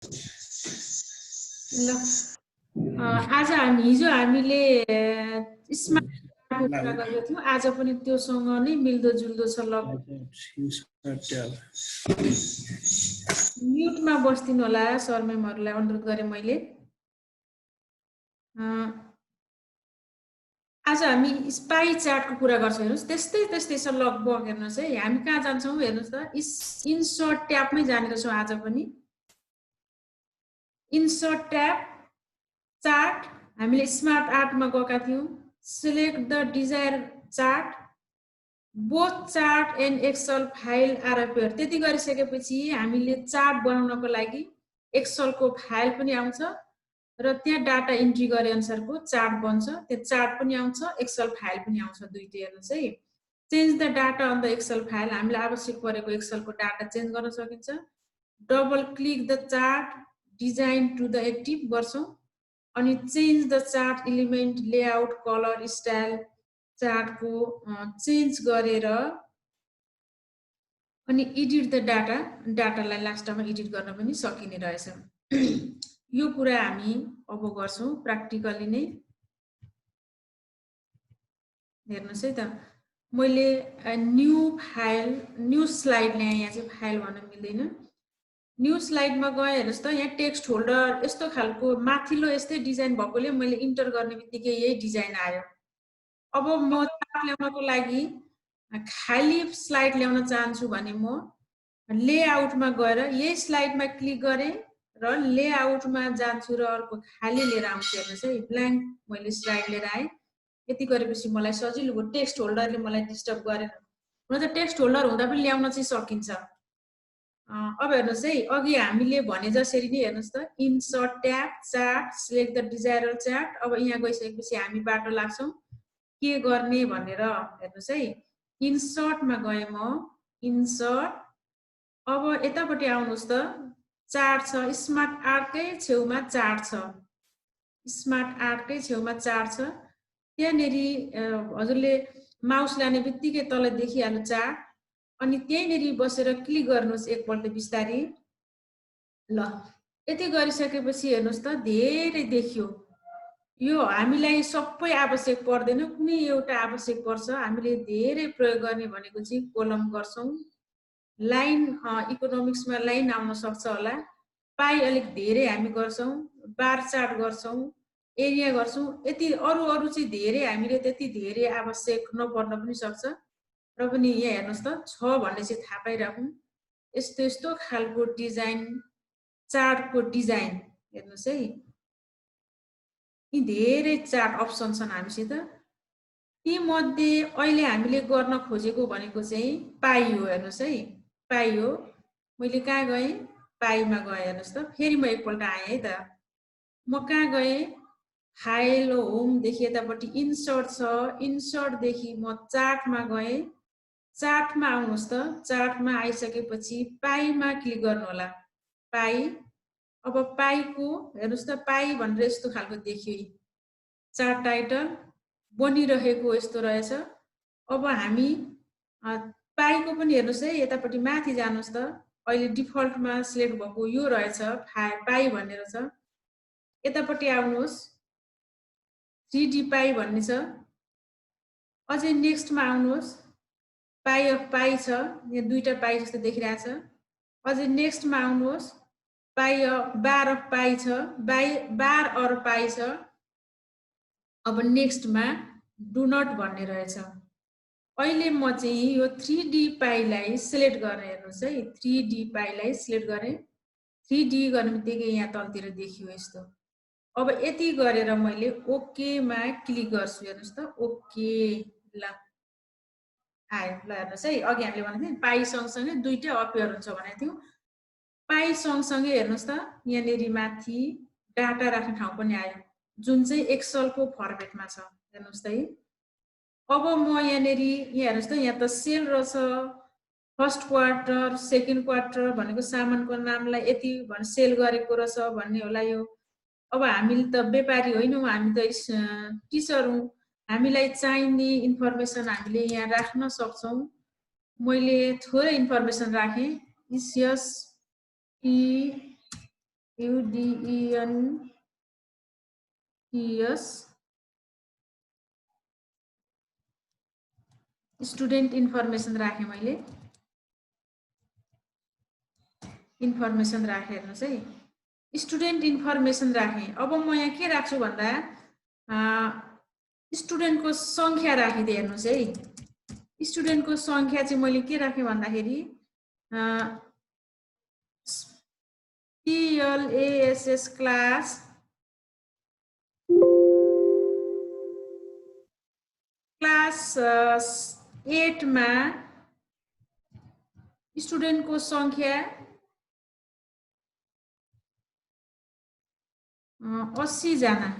ल आज हिजो हामीले स्मार्ट कुरा गरेको थियौँ। आज पनि त्योसँग नै मिल्दो जुल्दो छ। म्युटमा बस्दिनु होला सर म्यामहरूलाई अनुरोध गरेँ मैले। आज हामी स्पाई चार्टको कुरा गर्छौँ। हेर्नुहोस् त्यस्तै छ लगभग। हेर्नुहोस् है हामी कहाँ जान्छौँ हेर्नुहोस् त, इन्सर्ट ट्याबमै जानेको छौँ आज पनि। इन्सर्ट ट्याब चार्ट हामीले स्मार्ट आर्टमा गएका थियौँ। Select the desire chart, both chart and excel file are appear. त्यति गरिसकेपछि हामीले चार्ट बनाउनको लागि एक्सेलको फाइल पनि आउँछ र त्यहाँ डाटा इन्ट्री गरे अनुसारको चार्ट बन्छ। त्यो चार्ट पनि आउँछ, एक्सेल फाइल पनि आउँछ, दुईटै। हेर्नुहोस् है, change the data on the Excel file. हामीलाई आवश्यक परेको एक्सेलको डाटा चेन्ज गर्न सकिन्छ। Double click the chart design to the active गर्छौँ अनि change the chart element layout colour style चार्टको चेन्ज गरेर अनि एडिट द डाटालाई लास्टमा एडिट गर्न पनि सकिने रहेछ। यो कुरा हामी अब गर्छौँ प्र्याक्टिकली नै। हेर्नुहोस् है त, मैले न्यू स्लाइड ल्याएँ। यहाँ चाहिँ फाइल भन्न मिल्दैन। न्यू स्लाइडमा गए हेर्नुहोस् त, यहाँ टेक्स्ट होल्डर यस्तो खालको माथिल्लो यस्तै डिजाइन भएकोले मैले इन्टर गर्ने बित्तिकै यही डिजाइन आयो। अब म चार्ट ल्याउनको लागि खाली स्लाइड ल्याउन चाहन्छु भने म लेआउटमा गएर यही स्लाइडमा क्लिक गरेँ र लेआउटमा जान्छु र अर्को खाली लिएर आउँछु। हेर्नुहोस् है, ब्ल्याङ्क मैले स्लाइड लिएर आएँ। यति गरेपछि मलाई सजिलो भयो। टेक्स्ट होल्डरले मलाई डिस्टर्ब गरेन। हुन त टेक्स्ट होल्डर हुँदा पनि ल्याउन चाहिँ सकिन्छ। अब हेर्नुहोस् है, अघि हामीले भने जसरी नै हेर्नुहोस् त, insert tab chart, select the desired chart. अब यहाँ गइसकेपछि हामी बाटो लाग्छौँ के गर्ने भनेर। हेर्नुहोस् है, इन्सर्टमा गएँ म, इन्सर्ट। अब यतापट्टि आउनुहोस् त, चार्ट छ, स्मार्ट आर्टकै छेउमा चार्ट छ। स्मार्ट आर्टकै छेउमा चार्ट छ। त्यहाँनेरि हजुरले माउस लाने बित्तिकै तल देखिहाल्नु चार्ट। अनि त्यहीँनेरि बसेर क्लिक गर्नुहोस् एकपल्ट बिस्तारै। ल यति गरिसकेपछि हेर्नुहोस् त, धेरै देखियो। यो हामीलाई सबै आवश्यक पर्दैन, कुनै एउटा आवश्यक पर्छ। हामीले धेरै प्रयोग गर्ने भनेको चाहिँ कोलम गर्छौँ, लाइन इकोनोमिक्समा लाइन आउन सक्छ होला, पाई अलिक धेरै हामी गर्छौँ, बार चार्ट गर्छौँ, एरिया गर्छौँ। यति अरू चाहिँ धेरै हामीले त्यति धेरै आवश्यक नपर्न पनि सक्छ। र पनि यहाँ हेर्नुहोस् त, छ भन्ने चाहिँ थाहा पाइराखौँ। यस्तो खालको डिजाइन, चार्टको डिजाइन हेर्नुहोस् है। यी धेरै चार्ट अप्सन छन् हामीसित। ती मध्ये अहिले हामीले गर्न खोजेको भनेको चाहिँ पाई हो। हेर्नुहोस् है, पाई हो। मैले कहाँ गएँ, पाईमा गएँ। हेर्नुहोस् त, फेरि म एकपल्ट आएँ है त। म कहाँ गएँ, फाइल होमदेखि यतापट्टि इन्सर्ट छ, इन्सर्टदेखि म चार्टमा गएँ। चार्टमा आउनुहोस् त, चार्टमा आइसकेपछि पाईमा क्लिक गर्नु होला, पाई। अब पाईको हेर्नुहोस् त, पाई भनेर यस्तो खालको देखियो। चार्ट टाइटल बनिरहेको यस्तो रहेछ। अब हामी पाईको पनि हेर्नुहोस् है, यतापट्टि माथि जानुहोस् त, अहिले डिफल्टमा सिलेक्ट भएको यो रहेछ, पाई भनेर छ। यतापट्टि आउनुहोस्, 3D पाई भन्ने छ। अझै नेक्स्टमा आउनुहोस्, पाई अफ पाई छ, यहाँ दुईटा पाई जस्तो देखिरहेछ। अझै नेक्स्टमा आउनुहोस्, पाई अफ बार अफ पाई छ, बार अर पाई छ। अब नेक्स्टमा डु नट भन्ने रहेछ। अहिले म चाहिँ यो 3D पाईलाई सिलेक्ट गरेर हेर्नुहोस् है, 3D पाईलाई सिलेक्ट गरेँ। 3D गर्ने बित्तिकै यहाँ तलतिर देखियो यस्तो। अब यति गरेर मैले ओकेमा क्लिक गर्छु। हेर्नुहोस् त, ओके। ल आयो। ल हेर्नुहोस् है, अघि हामीले भनेको थियौँ पाई सँगसँगै दुईटै अपेयर हुन्छ भनेको थियौँ। पाई सँगसँगै हेर्नुहोस् त, यहाँनिर माथि डाटा राख्ने ठाउँ पनि आयो, जुन चाहिँ एक्सेलको फर्मेटमा छ। हेर्नुहोस् त है। अब म यहाँनिर यहाँ हेर्नुहोस् त, यहाँ त सेल रहेछ, फर्स्ट क्वार्टर, सेकेन्ड क्वार्टर भनेको सामानको नामलाई यति सेल गरेको रहेछ भन्ने होला यो। अब हामी त व्यापारी होइनौँ, हामी त टिचर हौँ। हामीलाई चाहिने इन्फर्मेसन हामीले यहाँ राख्न सक्छौँ। मैले थोरै इन्फर्मेसन राखेँ, इसिएस UDENTS स्टुडेन्ट इन्फर्मेसन राखेँ मैले इन्फर्मेसन राखेँ हेर्नुस् है स्टुडेन्ट इन्फर्मेसन राखेँ अब म यहाँ के राख्छु भन्दा स्टुडेन्टको संख्या राखिदिए हेर्नुस् है स्टुडेन्टको संख्या चाहिँ मैले के राखेँ भन्दाखेरि CLASS क्लास 8 मा स्टुडेन्टको संख्या 80 जना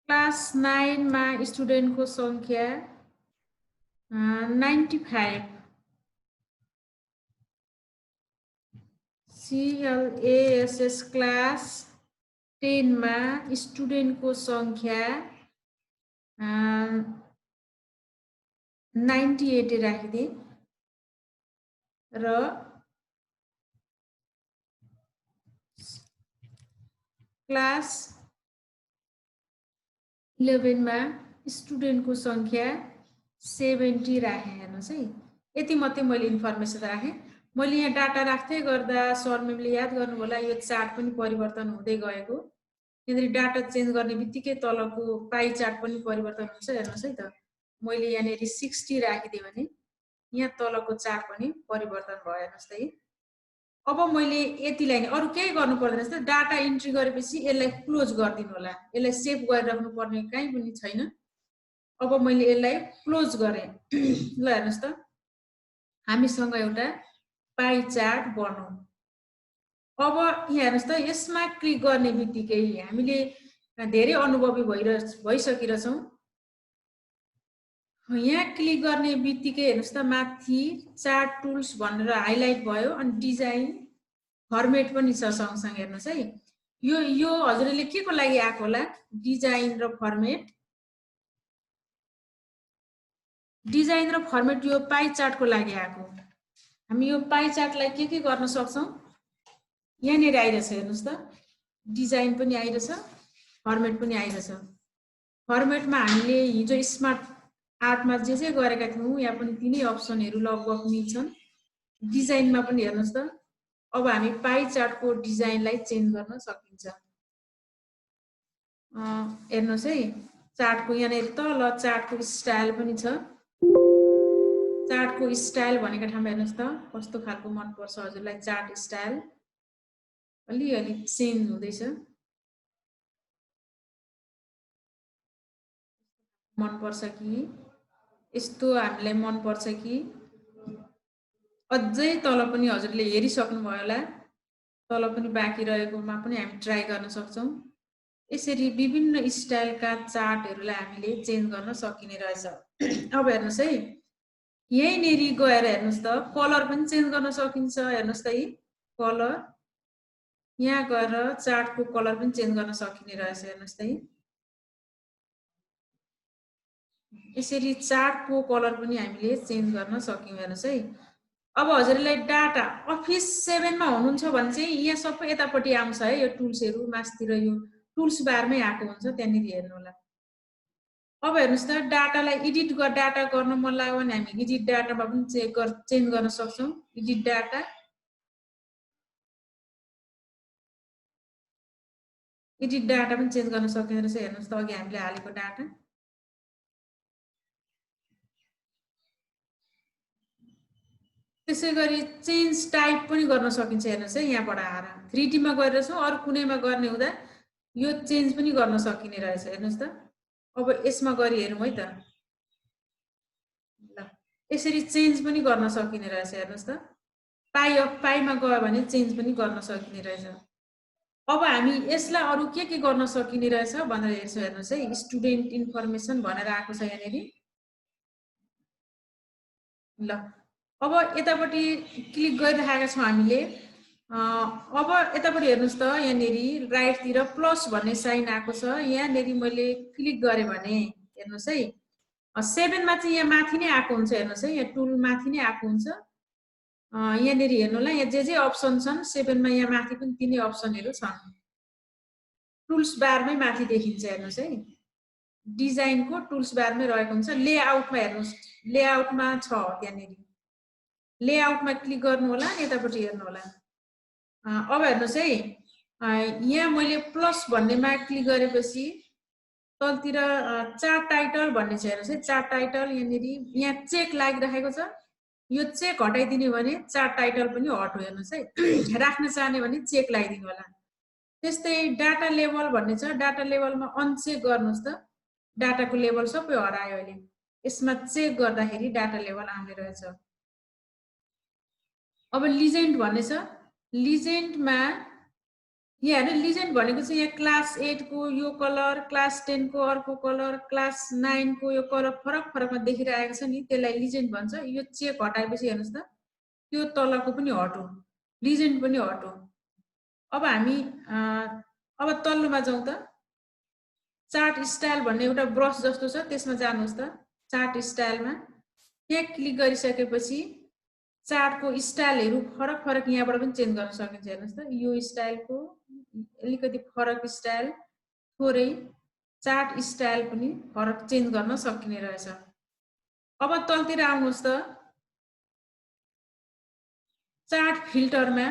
क्लास 9 मा स्टुडेन्टको संख्या 95 CLASS क्लास 10 मा स्टुडेन्टको संख्या 98 राखिदिए र क्लास 11 मा स्टुडेन्टको संख्या 70 राखेँ हेर्नुस् है यति मात्रै मैले इन्फर्मेसन राखेँ मैले यहाँ डाटा राख्दै गर्दा सर मेमले याद गर्नु होला यो चार्ट पनि परिवर्तन हुँदै गएको यहाँनिर डाटा चेन्ज गर्ने बित्तिकै तलको पाई चार्ट पनि परिवर्तन हुन्छ हेर्नुस् है त मैले यहाँनिर 60 राखिदिएँ भने यहाँ तलको चार्ट पनि परिवर्तन भयो हेर्नुस् त है अब मैले यतिलाई नै अरु केही गर्नु पर्दैन जस्तो डाटा इन्ट्री गरेपछि यसलाई क्लोज गरिदिनु होला यसलाई सेभ गरिराख्नु पर्ने कहीँ पनि छैन अब मैले यसलाई क्लोज गरेँ ल हेर्नुस् त हामीसँग एउटा पाई चार्ट बनाऊ अब यहाँ हेर्नुस् त यसमा क्लिक गर्ने बित्तिकै हामीले धेरै अनुभवी भइसकिरहेछौँ यहाँ क्लिक गर्ने बित्तिकै हेर्नुस् त माथि चार्ट टुल्स भनेर हाइलाइट भयो अनि डिजाइन फर्मेट पनि छ सँगसँगै हेर्नुस् है यो हजुरले के को लागि आएको होला डिजाइन र फर्मेट डिजाइन र फर्मेट यो पाई चार्ट को लागि आएको हामी यो पाई चार्टलाई के गर्न सक्छौं यहाँनिर आइरहेछ हेर्नुस् त डिजाइन पनि आइरहेछ फर्मेट पनि आइरहेछ फर्मेटमा हामीले हिजो स्मार्ट आर्टमा जे गरेका थियौं यहाँ पनि तिनै अप्सनहरु लगभग मिल्छन् डिजाइनमा पनि हेर्नुस् त अब हामी पाई चार्टको डिजाइनलाई चेन्ज गर्न सकिन्छ हेर्नुस् है चार्टको यहाँनिर तल चार्टको स्टाइल पनि छ चार्टको स्टाइल भनेको ठाउँमा हेर्नुस् त कस्तो खालको मन पर्छ हजुरलाई चार्ट स्टाइल अलि चेन्ज हुँदैछ मन पर्छ कि यस्तो हामीलाई मन पर्छ कि अझै तल पनि हजुरले हेरिसक्नु भयो होला तल पनि बाँकी रहेकोमा पनि हामी ट्राई गर्न सक्छौं यसरी विभिन्न स्टाइलका चार्टहरुलाई हामीले चेन्ज गर्न सकिने रहेछ अब हेर्नुस् है यही नेरी गएर हेर्नुस् त कलर पनि चेन्ज गर्न सकिन्छ हेर्नुस् त है कलर यहाँ गएर चार्टको कलर पनि चेन्ज गर्न सकिने रहेछ हेर्नुस् त है यसरी चार्टको कलर पनि हामीले चेन्ज गर्न सक्यौं हेर्नुस् है अब हजुरलाई डाटा अफिस 7 मा हुनुहुन्छ भने चाहिँ यहाँ सबै यतापट्टि आउँछ है यो टुल्सहरु मास्तिर यो टुल्स बारमै आएको हुन्छ त्यहाँनिर हेर्नु होला अब हेर्नुस् त डाटालाई एडिट डाटा गर्न मन लाग्यो भने हामी एडिट डाटामा पनि चेन्ज गर्न सक्छौं एडिट डाटा पनि चेन्ज गर्न सकिन्छ रहेछ हेर्नुस् त अघि हामीले हालेको डाटा त्यसैगरी चेन्ज टाइप पनि गर्न सकिन्छ हेर्नुस् है यहाँबाट आएर 3D मा गरेर छौं अरु कुनैमा गर्ने हुँदा यो चेन्ज पनि गर्न सकिने रहेछ हेर्नुस् त अब यसमा गरी हेरौं है त ल यसरी चेन्ज पनि गर्न सकिने रहेछ हेर्नुस् त पाई अफ पाईमा गयो भने चेन्ज पनि गर्न सकिने रहेछ अब हामी यसलाई अरु के गर्न सकिने रहेछ भनेर हेर्छौं हेर्नुस् है स्टुडेन्ट इन्फर्मेसन भनेर आएको छ यहाँनेरि ल अब यतापट्टि क्लिक गरिराखेका छौं हामीले अब यतापट्टि हेर्नुस् त यहाँनेरि राइट तिर प्लस भन्ने साइन आएको छ यहाँनेरि मैले क्लिक गरे भने हेर्नुस् है 7 मा चाहिँ यहाँ माथि नै आएको हुन्छ हेर्नुस् है, यहाँ टुल माथि नै आएको हुन्छ। यहाँनेरि हेर्नु होला, यहाँ जे अप्सन छन् 7 मा यहाँ माथि पनि तिनै अप्सनहरु छन्। टुल्स बारमै माथि देखिन्छ हेर्नुस् है, डिजाइनको टुल्स बारमै रहेको हुन्छ। लेआउटमा हेर्नुस्, लेआउटमा छ त्यहाँनेरि, लेआउटमा क्लिक गर्नु होला, यतापट्टि हेर्नु होला। अब हेर्नुस् है, यहाँ मैले प्लस भन्नेमा क्लिक गरेपछि तलतिर चार्ट टाइटल भन्ने छ हेर्नुस् है, चार्ट टाइटल यहाँनेरि यहाँ चेक लागिरहेको छ। यो चेक हटाइदिने भने चार्ट टाइटल पनि हट हो हेर्नुस् है। राख्न चाहने भने चेक लगाइदिनु होला। त्यस्तै डाटा लेभल भन्ने छ, डाटा लेभलमा अनचेक गर्नुस् त, डाटाको लेभल सबै हरायो अहिले। यसमा चेक गर्दाखेरि डाटा लेभल आउने रहेछ। अब लिजेन्ड भन्ने छ, लिजेन्डमा यहाँ हेर्नु, लिजेन्ड भनेको चाहिँ यहाँ क्लास 8 को यो कलर, क्लास 10 को अर्को कलर, क्लास 9 को यो कलर फरक फरकमा देखिरहेको छ नि, त्यसलाई लिजेन्ड भन्छ। यो चेक हटाएपछि हेर्नुस् त, त्यो तलको पनि हटो, लिजेन्ड पनि हटो। अब हामी अब तल्लोमा जाउँ त, चार्ट स्टाइल भन्ने एउटा ब्रस जस्तो छ, त्यसमा जानुहोस् त, चार्ट स्टाइलमा यहाँ क्लिक गरिसकेपछि चार्टको स्टाइलहरु फरक फरक यहाँबाट पनि चेन्ज गर्न सकिन्छ हेर्नुस् त। यो स्टाइलको अलिकति फरक स्टाइल, थोरै चार्ट स्टाइल पनि फरक चेन्ज गर्न सकिने रहेछ। अब तलतिर आउनुहोस् त, चार्ट फिल्टरमा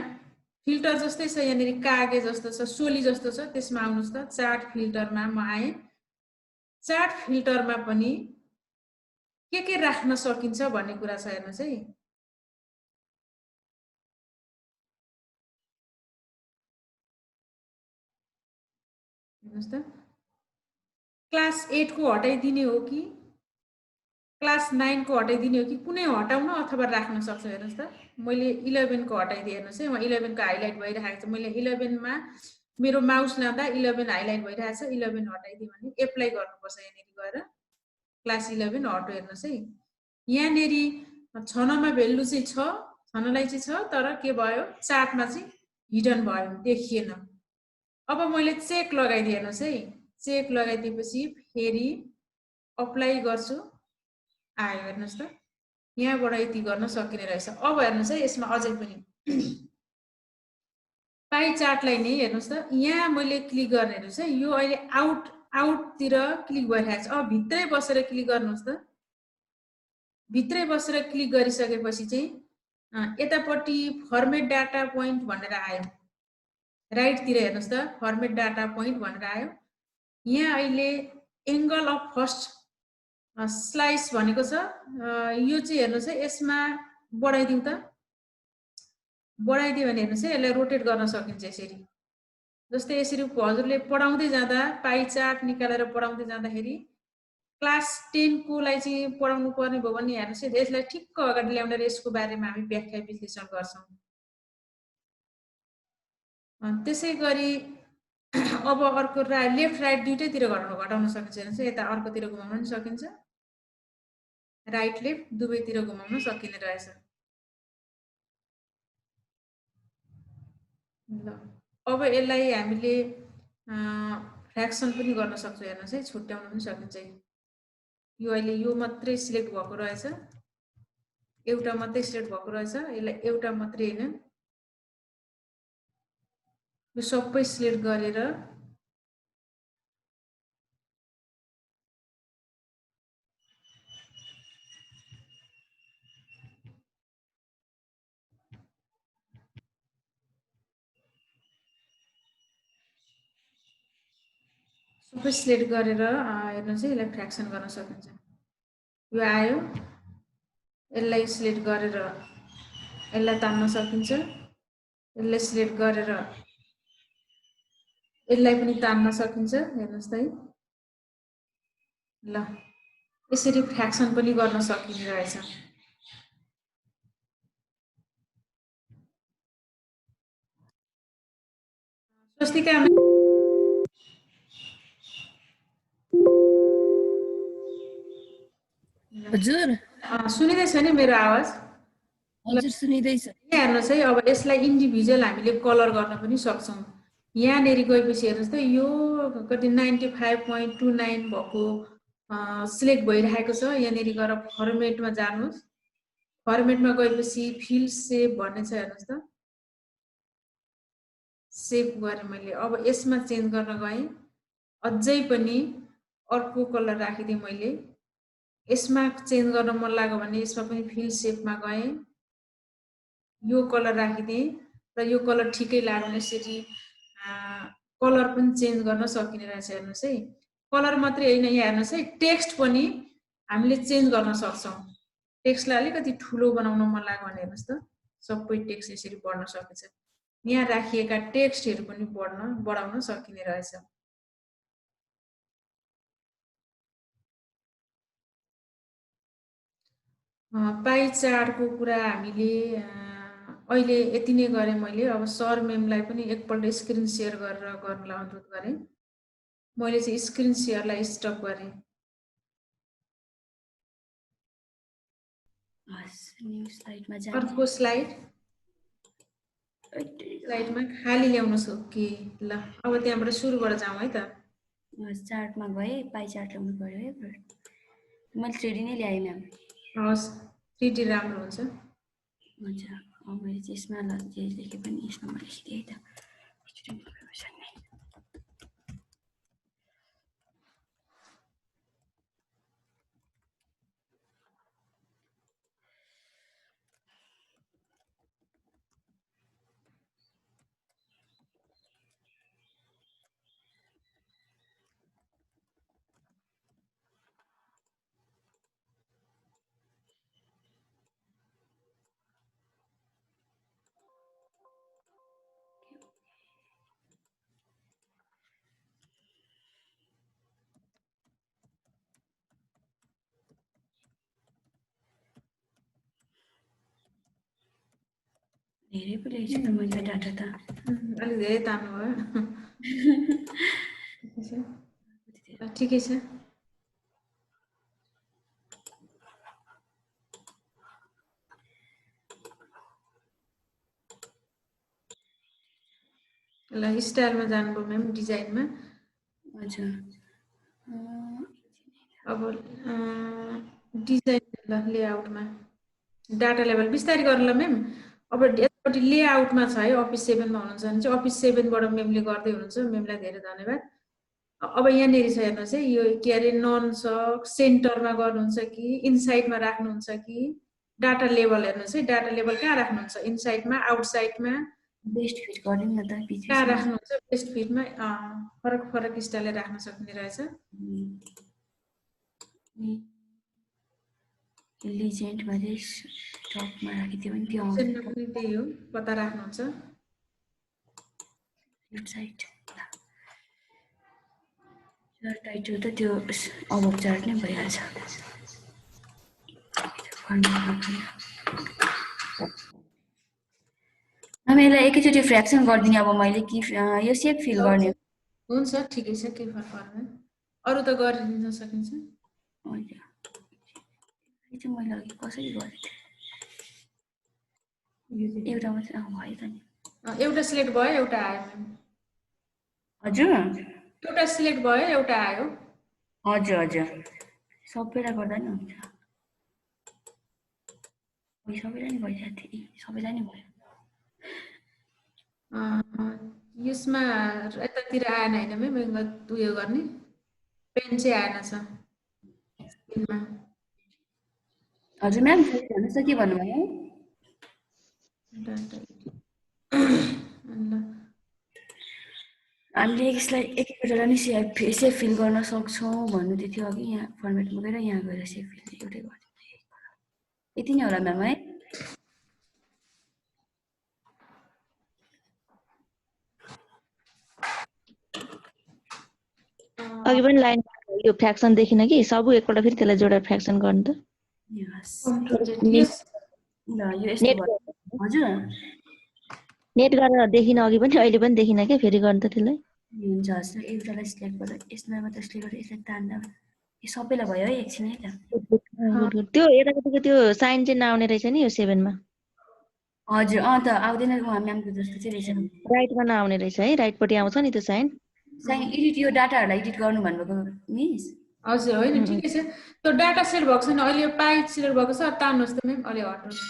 फिल्टर जस्तै छ, यहाँनेरि कागे जस्तो छ, सोली जस्तो छ, त्यसमा आउनुहोस् त। चार्ट फिल्टरमा म आए, चार्ट फिल्टरमा पनि के राख्न सकिन्छ भन्ने कुरा छ हेर्नुस् है। हेर्नुस् त, क्लास 8 को हटाइदिने हो कि क्लास 9 को हटाइदिने हो कि कुनै हटाउन अथवा राख्न सक्छ हेर्नुस् त। मैले 11 को हटाइदिए हेर्नुस् है, म 11 को हाइलाइट भइरहेको छ। मैले 11 मा मेरो माउस लाँदा 11 हाइलाइट भइरहेछ, 11 हटाइदिए भने एप्लाई गर्नुपर्छ यहाँनेरि गएर, क्लास 11 हटो हेर्नुस् है। यहाँनेरि 6 नमा भ्यालु चाहिँ छ, 6 लाई चाहिँ छ, तर के भयो चार्टमा चाहिँ हिडन भयो, देखिएन। अब मैले चेक लगाइदिए हेर्नुस् है, चेक लगाइदिएपछि फेरि अप्लाई गर्छु, आयो हेर्नुस् त, यहाँबाट यति गर्न सकिने रहेछ। अब हेर्नुस् है, यसमा अझै पनि पाई चार्टलाई नै हेर्नुस् त, यहाँ मैले क्लिक गर्ने हेर्नुस् है, यो अहिले आउटतिर क्लिक भइरहेको छ। अब भित्रै बसेर क्लिक गर्नुहोस् त, भित्रै बसेर क्लिक गरिसकेपछि चाहिँ यतापट्टि फर्मेट डाटा पोइन्ट भनेर आयो, राइटतिर हेर्नुस् त, फर्मेट डाटा पोइन्ट भनेर आयो। यहाँ अहिले एंगल अफ फर्स्ट स्लाइस भनेको छ, यो चाहिँ हेर्नुस् है, यसमा बढाइदिउँ त, बढाइदियो भने हेर्नुस् है, यसलाई रोटेट गर्न सकिन्छ यसरी। जस्तै यसरी हजुरले पढाउँदै जाँदा, पाई चार्ट निकालेर पढाउँदै जाँदाखेरि क्लास 10 को लाई चाहिँ पढाउनु पर्ने भयो भने हेर्नुस् है, यसलाई ठिक्क अगाडि ल्याउन यसको बारेमा हामी व्याख्या विश्लेषण गर्छौं। त्यसै गरी अब अर्को लेफ्ट राइट दुईटैतिर घटाउन सकिन्छ हेर्नुस् है, यता अर्कोतिर घुमाउन पनि सकिन्छ, राइट लेफ्ट दुवैतिर घुमाउन सकिने रहेछ। ल अब यसलाई हामीले फ्र्याक्सन पनि गर्न सक्छौं हेर्नुस् है, छुट्याउन पनि सकिन्छ। यो अहिले यो मात्रै सिलेक्ट भएको रहेछ, एउटा मात्रै सिलेक्ट भएको रहेछ, यसलाई एउटा मात्रै हैन, यो सबै सिलेक्ट गरेर सबै सिलेक्ट गरेर हेर्नुस् है, यसलाई फ्र्याक्सन गर्न सकिन्छ। यो आयो, यसलाई सिलेक्ट गरेर यसलाई तान्न सकिन्छ, यसलाई सिलेक्ट गरेर यसलाई पनि तान्न सकिन्छ हेर्नुस् त है। ल यसरी फ्र्याक्सन पनि गर्न सकिने रहेछ। स्वस्तिका हजुर सुनिदैछ नि मेरो आवाज? हजुर सुनिदैछ। हेर्नुस् है, अब यसलाई इन्डिभिजुअल हामीले कलर गर्न पनि सक्छौं। यहाँनेरि गएपछि हेर्नुस् त, यो कति 95.29 भएको सिलेक्ट भइरहेको छ। यहाँनिर गएर फर्मेटमा जानुहोस्। फर्मेटमा गएपछि फिल सेप भन्ने छ, हेर्नुहोस् त। सेभ गरेँ मैले। अब यसमा चेन्ज गर्न गएँ, अझै पनि अर्को कलर राखिदिएँ मैले। यसमा चेन्ज गर्न मन लाग्यो भने यसमा पनि फिल सेपमा गएँ, यो कलर राखिदिएँ र यो कलर ठिकै लाग्यो भने यसरी कलर पनि चेन्ज गर्न सकिने रहेछ। हेर्नुहोस् है, कलर मात्रै होइन, यहाँ हेर्नुहोस् है, टेक्स्ट पनि हामीले चेन्ज गर्न सक्छौँ। टेक्स्टलाई अलिकति ठुलो बनाउन मन लाग्यो भने हेर्नुहोस् त, सबै टेक्स्ट यसरी बढ्न सकिन्छ। यहाँ राखिएका टेक्स्टहरू पनि बढाउन सकिने रहेछ। पाई चार्टको कुरा हामीले अहिले यति नै गरेँ मैले। अब सर मेमलाई पनि एकपल्ट स्क्रिन सेयर गरेर गर्नलाई अनुरोध गरेँ। मैले चाहिँ स्क्रिन सेयरलाई स्टप गरेँ। अर्को स्लाइडमा खाली ल्याउनुहोस् कि ल। अब त्यहाँबाट सुरुबाट जाउँ है त। चार्टमा गएँ, पाई चार्ट ल्याउनु पर्यो है। मैले 3D नै ल्याएँ म्याम। हस्, 3D राम्रो हुन्छ। हुन्छ, अब मैले चाहिँ यसमा जे लेखेँ पनि यसमा म लेखिदिएँ है त। धेरै पो ल्याइछु त मैले डाटा त। अलिक धेरै तान्नु भयो। ठिकै छ। ल, स्टाइलमा जानुभयो म्याम, डिजाइनमा। हजुर। अब डिजाइन, ल लेआउटमा डाटा लेभल बिस्तारै गर्नु ल म्याम। अब यतापट्टि लेआउटमा छ है, अफिस 7मा हुनुहुन्छ भने चाहिँ अफिस 7बाट म्यामले गर्दै हुनुहुन्छ, म्यामलाई धेरै धन्यवाद। अब यहाँनिर छ, हेर्नुहोस् है, यो के अरे नन छ, सेन्टरमा गर्नुहुन्छ कि इनसाइडमा राख्नुहुन्छ कि डाटा लेभल। हेर्नुहोस् है, डाटा लेभल कहाँ राख्नुहुन्छ, इनसाइडमा, आउटसाइडमा, बेस्ट फिट गरिदिउँ न त। कहाँ राख्नुहुन्छ? बेस्ट फिटमा फरक फरक स्टाइलले राख्न सक्ने रहेछ। लिजेन्डमा चाहिँ टपमा राखिदियो भने त्यो आउँछ। पनि त्यही हो, कता राख्नुहुन्छ? Left side. टाइटल त त्यो अबोभ चार्ट नै भइहाल्छ। यसलाई एकैचोटि फ्र्याक्सन गरिदिने अब मैले कि यो सेप फिल गर्ने? हुन्छ, ठिकै छ, केही फरक पर्दैन। अरू त गरिदिन सकिन्छ। मैले अघि कसरी गरेँ एउटा मात्रै भयो त नि। एउटा सिलेक्ट भयो, एउटा आयो। हजुर, एउटा सिलेक्ट भयो, एउटा आयो। हजुर हजुर, सबैलाई गर्दा नि हुन्छ। सबैलाई नि भइरहेको थियो, सबैलाई नि भयो। यसमा यतातिर आएन होइन म्याम, उयो गर्ने पेन चाहिँ आएन छ। हजुर म्याम, भन्नुहोस् त के भन्नुभयो? हामीले यसलाई एकैपल्ट नि सेभ फिल गर्न सक्छौँ भन्नु थियो अघि। यहाँ फर्मेटमा गएर यहाँ गएर सेभ फिल एउटै गरिदिनु। यति नै होला म्याम है। अघि पनि लाइन यो फ्र्याक्सन देखिन कि सब एकपल्ट फेरि त्यसलाई जोडेर फ्र्याक्सन गर्नु त। हजुर, नेट गरेर देखिन अघि पनि, अहिले पनि देखिन के फेरि गर्नु त त्यसलाई। हुन्छ, हस्, एउटालाई सिलेक्ट गरेर यसलाई मात्र सिलेक्ट गरेर यसलाई तान्दा यो सबैलाई भयो है एकछिन है त। त्यो यतापट्टिको त्यो साइन चाहिँ नआउने रहेछ नि यो 7मा। हजुर, त आउँदैन म्यामको जस्तो चाहिँ रहेछ। राइटमा नआउने रहेछ है, राइटपट्टि आउँछ नि त्यो साइन। एडिट, यो डाटाहरूलाई एडिट गर्नु भन्नुभएको मिस? हजुर होइन ठिकै छ त्यो डाटा सेट भएको छैन अहिले यो पाइ सिलेक्ट भएको छ तान्नुहोस् त म्याम अलि हट्नुहोस्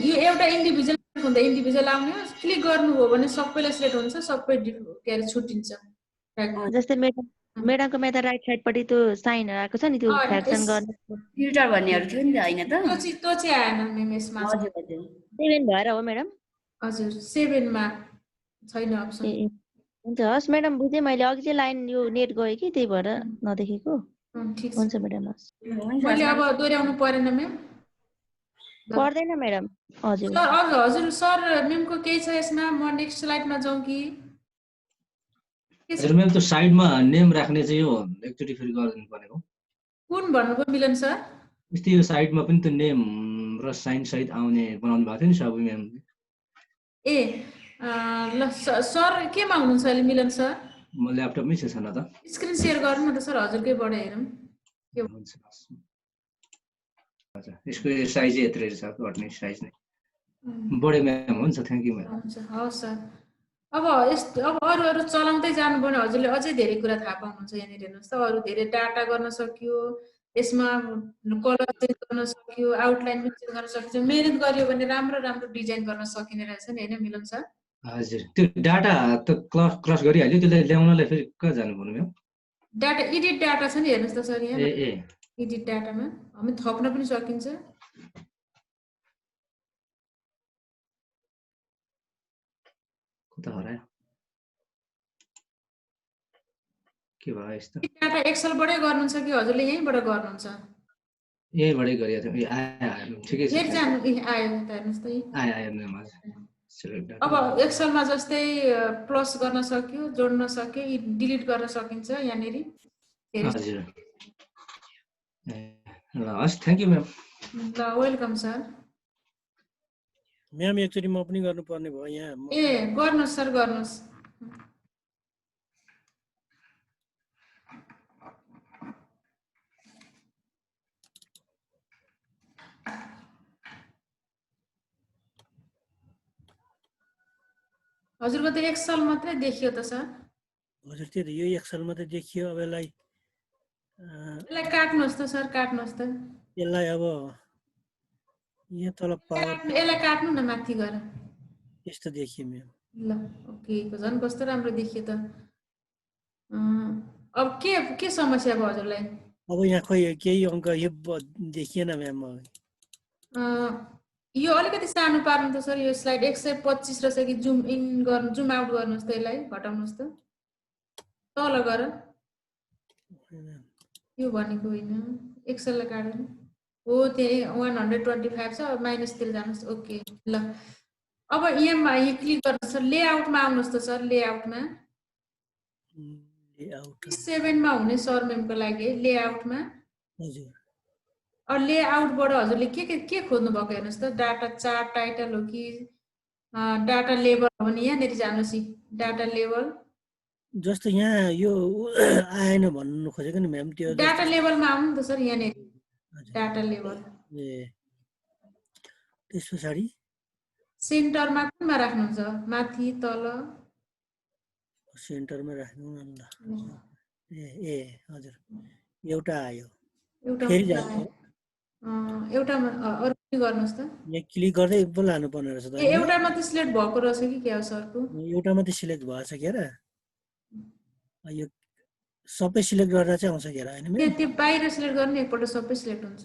यो एउटा इन्डिभिजुअल हुँदा इन्डिभिजुअल आउने हो क्लिक गर्नुभयो भने सबैलाई सिलेक्ट हुन्छ सबै के अरे छुट्टिन्छ जस्तै मेडमको मेता राइट साइडपट्टि त्यो साइन आएको छ नि त्यो फ्र्याक्सन गर्ने फिल्टर भन्नेहरू थियो नि त हैन त त्यो चाहिँ आएन म्याम यसमा हजुर हजुर 7 भएर हो मेडम हजुर 7 मा छैन अप्सन ए हुन्छ हस् मेडम बुझेँ मैले अघि चाहिँ लाइन यो नेट गयो कि त्यही भएर नदेखेको ठिक छ हुन्छ मेडम हस् मैले अब दोहोऱ्याउनु परेन म्याम पर्दैन मेडम हजुर सर हजुर सर म्यामको केही छ यसमा म नेक्स्ट स्लाइडमा जाउँ कि हजुर म्याम त्यो साइडमा नेम राख्ने चाहिँ यो एकचोटि फेरि गरिदिनु पर्ने हो कुन भन्नुभयो मिलन सर यस्तै यो साइडमा पनि त्यो नेम र साइन सहित आउने बनाउनु भएको थियो नि सबै म्याम ए ल सर केमा हुनुहुन्छ अहिले मिलन सर म ल्यापटपमै छ न त स्क्रिन सेयर गर्नु न त सर हजुरकैबाट हेरौँ हुन्छ हजुर यसको साइज यत्रो छ घट्ने साइज नै बढे म्याम हुन्छ थ्याङ्क यू म्याम हुन्छ हवस् सर अब यस्तो अब अरू चलाउँदै जानुभयो भने हजुरले अझै धेरै कुरा थाहा पाउनुहुन्छ यहाँनिर हेर्नुहोस् त अरू धेरै डाटा गर्न सकियो यसमा कलर चेन्ज गर्न सकियो आउटलाइन पनि चेन्ज गर्न सकियो मेहनत गरियो भने राम्रो राम्रो डिजाइन गर्न सकिने रहेछ नि होइन मिलन सर हजुर त्यो डाटा त क्रस गरिहाल्यो त्यसलाई ल्याउनलाई फेरि कहाँ जानु पर्नु म्याम डाटा एडिट डाटा छ नि हेर्नुहोस् त सर यहाँ ए ए एडिट डाटामा हामी थप्न पनि सकिन्छ कता हरायो के भयो यस्तो डाटा एक्सेलबाटै गर्नुहुन्छ कि हजुरले यहीँबाट गर्नुहुन्छ यहीँबाटै गरिएको थियो आयो ठिकै छ फेरि जानु आयो त हेर्नुहोस् त आयो म्याम हजुर अब एक्सेलमा जस्तै प्लस गर्न सक्यो जोड्न सक्यो डिलिट गर्न सकिन्छ यहाँनिर हजुर ल हस् थ्याङ्क यू म्याम ल वेलकम सर म्याम एकचोटि म पनि गर्नुपर्ने भयो यहाँ ए गर्नुहोस् सर गर्नुहोस् हजुरको त एक्सेल मात्रै देखियो त सर हजुर त्यही त यो एक्सेल मात्रै देखियो अब यसलाई काट्नुहोस् त सर काट्नुहोस् त यसलाई अब यहाँ तल पावर यसलाई काट्नु न माथि गएर यस्तो देखियो म्याम ल ओके झन् कस्तो राम्रो देखियो त अब के समस्या भयो हजुरलाई अब यहाँ खोइ केही अङ्क यो देखिएन म्याम यो अलिकति सानो पार्नु त सर यो स्लाइड 125 रहेछ कि जुम इन गर्नु जुम आउट गर्नुहोस् त यसलाई घटाउनुहोस् त तल गर यो भनेको होइन एक्सेललाई काट्नु हो त्यही 125 छ माइनसतिर जानुहोस् ओके ल अब यहाँ क्लिक गर्नुहोस् सर लेआउटमा आउनुहोस् त सर लेआउटमा 7 मा हुने सर मेमको लागि लेआउटमा हजुर लेआउटबाट हजुरले के खोज्नु भएको हेर्नुहोस् त डाटा चार्ट टाइटल हो कि डाटा लेभल हो भने यहाँनिर जानुहोस् डाटा लेभल जस्तो यहाँ यो आएन भन्नु खोजेको नि म्याम त्यो डाटा लेभलमा आउनु त सर यहाँनिर डाटा लेभल ए त्यस पछाडि सेन्टरमा कुनमा राख्नुहुन्छ माथि तल सेन्टरमा राख्नु न ल ए हजुर एउटा आयो एउटा फेरि जान्छ एउटामा अरु के गर्नुहोस् त यहाँ क्लिक गर्दै पो लानु पर्ने रहेछ त एउटा मात्रै सिलेक्ट भएको रहेछ कि के हो सरको एउटा मात्रै सिलेक्ट भएछ के र यो सबै सिलेक्ट गर्दा चाहिँ आउँछ के र हैन त्यो बाहिर सिलेक्ट गर्ने एकपल्ट सबै सिलेक्ट हुन्छ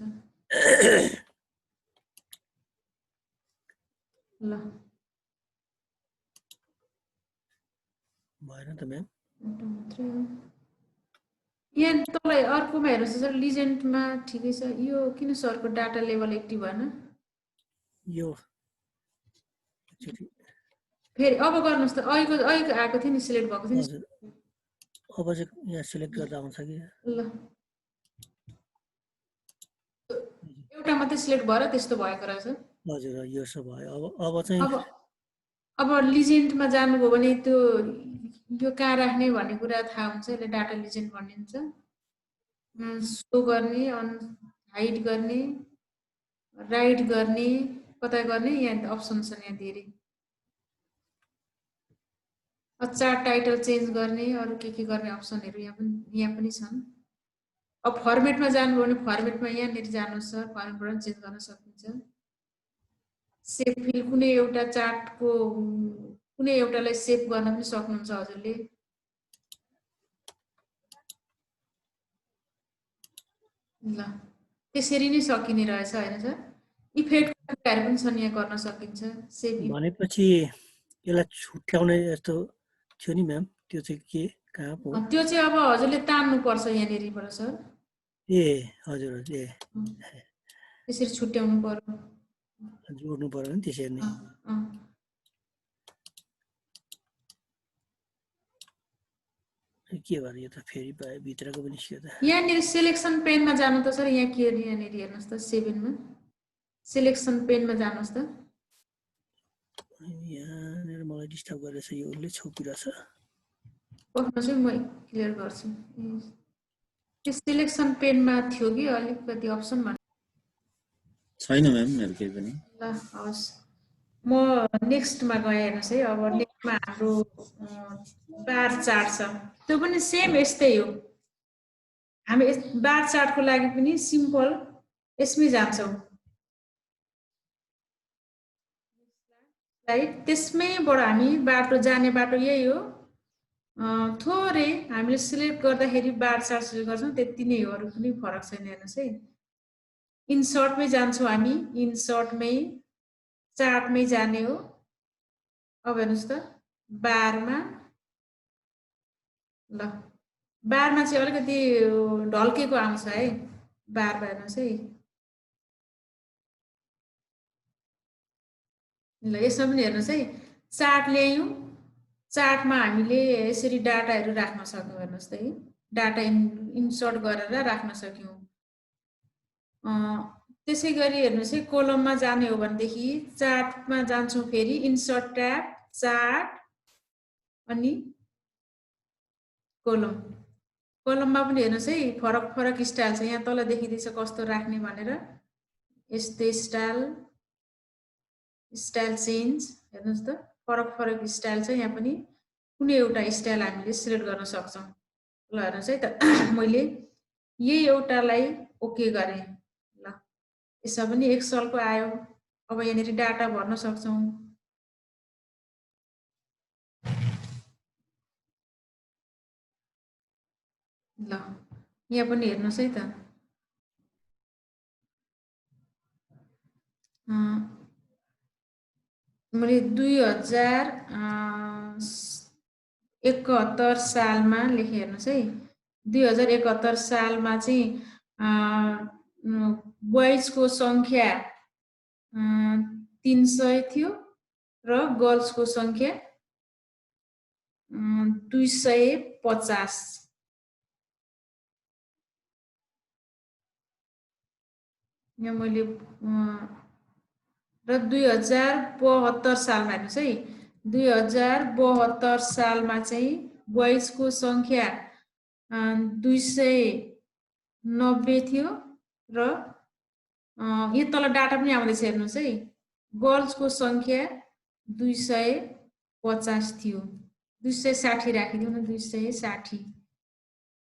ल भएन त म्याम यहाँ तपाईँ अर्कोमा हेर्नुहोस् सर लिजेन्डमा ठिकै छ यो किन सरको डाटा लेभल एक्टिभ भएन यो फेरि अब गर्नुहोस् त अहिलेको आएको थियो नि सिलेक्ट भएको थियो नि अब चाहिँ यहाँ सिलेक्ट गर्दा आउँछ कि ल एउटा मात्रै सिलेक्ट भएर त्यस्तो भएको रहेछ हजुर यो सब भयो अब चाहिँ अब लिजेन्डमा जानुभयो भने त्यो यो कहाँ राख्ने भन्ने कुरा थाहा हुन्छ यसले डाटा लिजेन्ड भनिन्छ सो गर्ने हाइड गर्ने राइट गर्ने कता गर्ने यहाँ अप्सन छन् यहाँ धेरै चार्ट टाइटल चेन्ज गर्ने अरू के गर्ने अप्सनहरू यहाँ पनि छन् अब फर्मेटमा जानुभयो भने फर्मेटमा यहाँनिर जानुहोस् सर, फर्मेटबाट चेन्ज गर्न सकिन्छ। सेप फिल कुनै एउटा चार्टको कुनै एउटालाई सेभ गर्न पनि सक्नुहुन्छ हजुरले। ल त्यसरी नै सकिने रहेछ हैन सर। इफेक्टहरू पनि छन् यहाँ गर्न सकिन्छ। सेभ भनेपछि यसलाई छुट्याउने जस्तो थियो नि म्याम, त्यो चाहिँ के कहाँ पो? त्यो चाहिँ अब हजुरले तान्नु पर्छ यहाँनिरबाट सर। ए हजुर हजुर, ए त्यसरी छुट्याउनु पर्यो, जोड्नु पर्यो नि त्यसरी नै। के भयो यो त फेरि भित्रको पनि निस्क्यो त। यहाँनिर सिलेक्सन पेनमा जानु त सर, यहाँ के यहाँनिर हेर्नुहोस् त 7 मा सिलेक्सन पेनमा जानुहोस् त। यहाँनिर मलाई डिस्टर्ब गरेछ, यो उसले छोपिरहेछ। पढ्नुहोस् है, म क्लियर गर्छु। त्यो सिलेक्सन पेनमा थियो कि अलिकति अप्सन छैन म्याम मेरो केही पनि। ल हवस्, म नेक्स्टमा गएँ हेर्नुहोस् है। अब नेक्स्टमा हाम्रो बार चार्ट छ, त्यो पनि सेम यस्तै हो। हामी बार चार्टको लागि पनि सिम्पल यसमै जान्छौँ, राइट। त्यसमैबाट हामी बाटो जाने बाटो यही हो। थोरै हामीले सिलेक्ट गर्दाखेरि बार चार्ट सिलेक्ट गर्छौँ, त्यति नै हो, अरू कुनै फरक छैन। हेर्नुहोस् है, इन्सर्टमै जान्छौँ हामी, इन्सर्टमै चार्टमै जाने हो। अब हेर्नुहोस् त बारमा, ल बारमा चाहिँ अलिकति ढल्केको आउँछ है बार, हेर्नुहोस् है। ल यसमा पनि हेर्नुहोस् है, चार्ट ल्यायौँ, चार्टमा हामीले यसरी डाटाहरू राख्न सक्यौँ। हेर्नुहोस् त है, डाटा इन्सर्ट गरेर राख्न सक्यौँ। त्यसै गरी हेर्नुहोस् है, कोलममा जाने हो भनेदेखि चार्टमा जान्छौँ, फेरि इन्सर्ट ट्याब, चार्ट अनि कोलम। कोलममा पनि हेर्नुहोस् है, फरक फरक स्टाइल छ। यहाँ तल देखिँदैछ कस्तो राख्ने भनेर, यस्तै स्टाइल, स्टाइल चेन्ज, हेर्नुहोस् त फरक फरक स्टाइल छ। यहाँ पनि कुनै एउटा स्टाइल हामीले सिलेक्ट गर्न सक्छौँ। ल हेर्नुहोस् है त, मैले यही एउटालाई ओके गरेँ। ल यसमा पनि एक्सलको आयो। अब यहाँनिर डाटा भर्न सक्छौँ। ल यहाँ पनि हेर्नुहोस् है त, मैले 2071 सालमा लेखेँ। हेर्नुहोस् है, 2071 सालमा चाहिँ बोइजको सङ्ख्या 300 थियो र गर्ल्सको सङ्ख्या 250। यहाँ मैले र 2072 सालमा हेर्नुहोस् है, 2072 सालमा चाहिँ बोइजको सङ्ख्या 290 थियो र यो तल डाटा पनि आउँदैछ हेर्नुहोस् है, गर्ल्सको सङ्ख्या 250 थियो। 260 राखिदिउँ न, 260।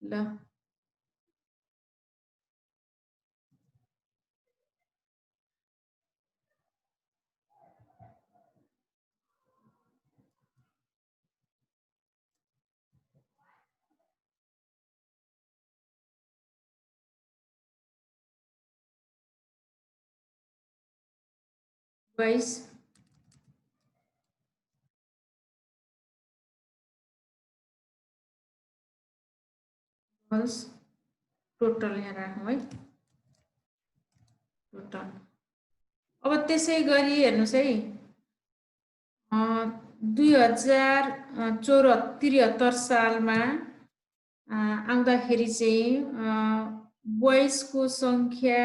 ल गाइस, गर्ल्स टोटल यहाँ राखौँ है, टोटल। अब त्यसै गरी हेर्नुहोस् है, 2073 सालमा आउँदाखेरि चाहिँ बोइजको सङ्ख्या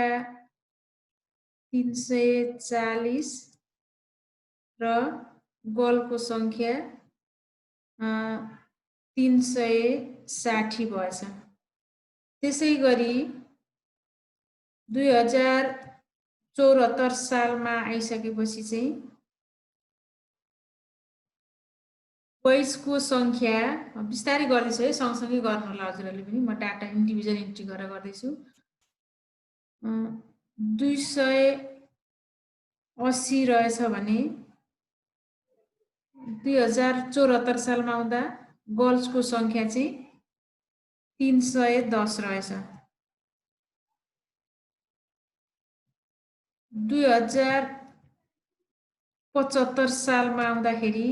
340 र गर्लको सङ्ख्या 360 भएछ। त्यसै गरी 2074 सालमा आइसकेपछि चाहिँ 22 को सङ्ख्या बिस्तारै गर्दैछु है, सँगसँगै गर्नु होला हजुरहरूले पनि। म डाटा इन्डिभिजुअल इन्ट्री गरेर गर्दैछु। 280 रहेछ भने 2074 सालमा आउँदा गर्ल्सको सङ्ख्या चाहिँ 310 रहेछ। 2075 सालमा आउँदाखेरि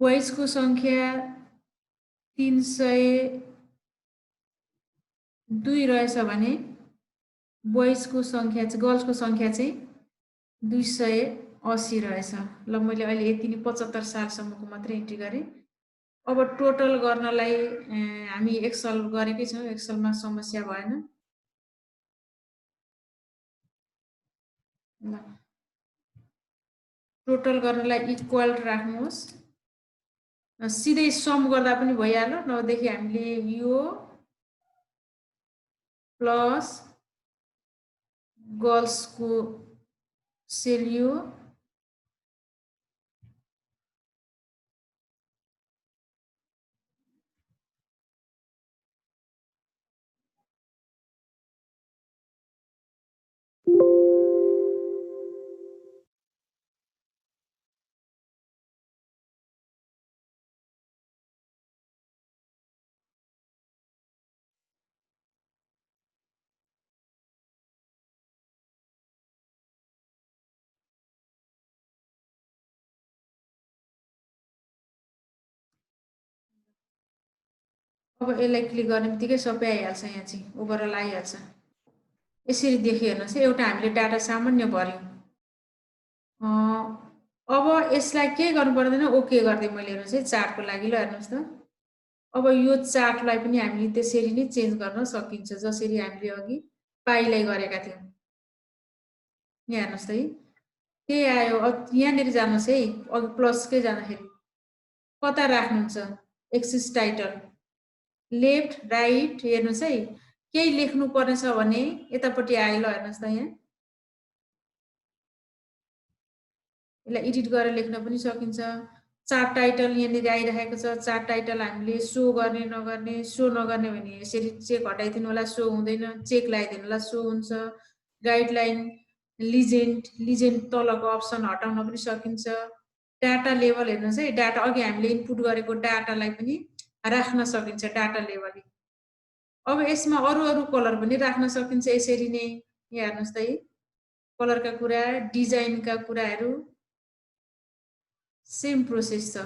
बोइजको सङ्ख्या 302 रहेछ भने बोइजको सङ्ख्या चाहिँ गर्ल्सको सङ्ख्या चाहिँ 280 रहेछ। ल मैले अहिले यति नै 75 सालसम्मको मात्रै इन्ट्री गरेँ। अब टोटल गर्नलाई हामी एक्सेल गरेकै छौँ, एक्सेलमा समस्या भएन। ल टोटल गर्नलाई इक्वल राख्नुहोस्, सिधै सम गर्दा पनि भइहाल्यो। नभएदेखि हामीले यो प्लस गर्ल्सको सेल यो अब यसलाई क्लिक गर्ने बित्तिकै सबै आइहाल्छ, यहाँ चाहिँ ओभरअल आइहाल्छ। यसरी देखियो हेर्नुहोस् है, एउटा हामीले डाटा सामान्य भर्यौँ। अब यसलाई के गर्नु पर्दैन, ओके गर्दै मैले हेर्नुहोस् है चार्टको लागि। ल हेर्नुहोस् त, अब यो चार्टलाई पनि हामीले त्यसरी नै चेन्ज गर्न सकिन्छ जसरी हामीले अघि पाइलाई गरेका थियौँ। यहाँ हेर्नुहोस् त है, त्यही आयो। यहाँनिर जानुहोस् है, अघि प्लसकै जाँदाखेरि कता राख्नुहुन्छ एक्सिस टाइटल, लेफ्ट राइट हेर्नुहोस् है। केही लेख्नु पर्नेछ भने यतापट्टि आयो। ल हेर्नुहोस् त, यहाँ यसलाई एडिट गरेर लेख्न पनि सकिन्छ। चार्ट टाइटल यहाँनिर आइरहेको छ, चार्ट टाइटल हामीले सो गर्ने नगर्ने, सो नगर्ने भने यसरी चेक हटाइदिनु होला, सो हुँदैन। चेक लगाइदिनु होला, सो हुन्छ। गाइडलाइन, लिजेन्ड तलको अप्सन हटाउन पनि सकिन्छ। डाटा लेभल हेर्नुहोस् है, डाटा अघि हामीले इनपुट गरेको डाटालाई पनि राख्न सकिन्छ डाटा लेभल। अब यसमा अरू अरू कलर पनि राख्न सकिन्छ यसरी नै। यहाँ हेर्नुहोस् त है, कलरका कुरा, डिजाइनका कुराहरू सेम प्रोसेस छ।